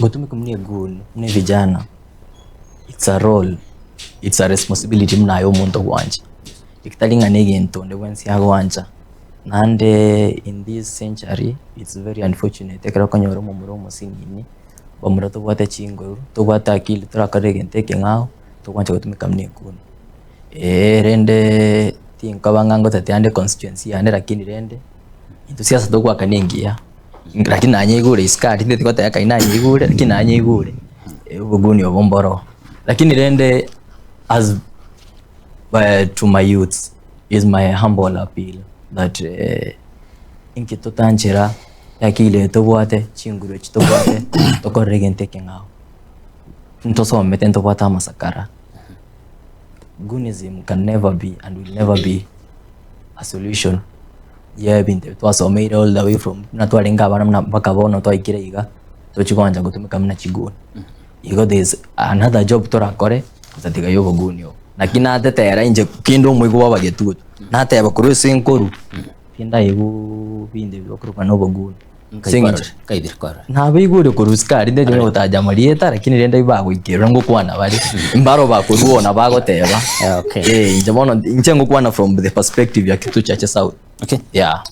Gutumika mune gun mune vijana, it's a role, it's a responsibility mnayo omuntu gwanje ikitalinga negintu nde wensi yagwanja nande in this century it's very unfortunate ekera kanyoro mu muromo singini bamurato bwate chingoro to bwata akili turakarege nteke ngao to gwanje gutumika mune gun rende tinkabangango tatyande constituency yane lakini rende into siasa to kwakanengia lakini nanyigure iskati ndete kota yaka inanyigure lakini nanyigure ubuguni obomboro lakini rende as to my youths is my humble appeal that inki tanchera yakile tobwate chinguro chitobwate tokorege nteke ngao ntosome tento bwata masakara. Goonism can never be and will never be a solution. Yeah, binte twasomere all the way from natwarenga abana bakabona twaikireiga tochigwanja gutumika mna chiguni. Igo there's another job torakore zatiga yobo gunio nakina tetera inje kindu mwigo wabagetutu nate abakuru sinkoru pinda yego binde bokrupa no boguni singinje kaidirkora na bigure kuruskari nde nyo tajamarieta lakini renda ibagwikira ngo kwana bari imbaro bakuruona bagoteba. Okay, inje bono inje ngo kwana from the perspective ya kitu chache south. Okay, yeah.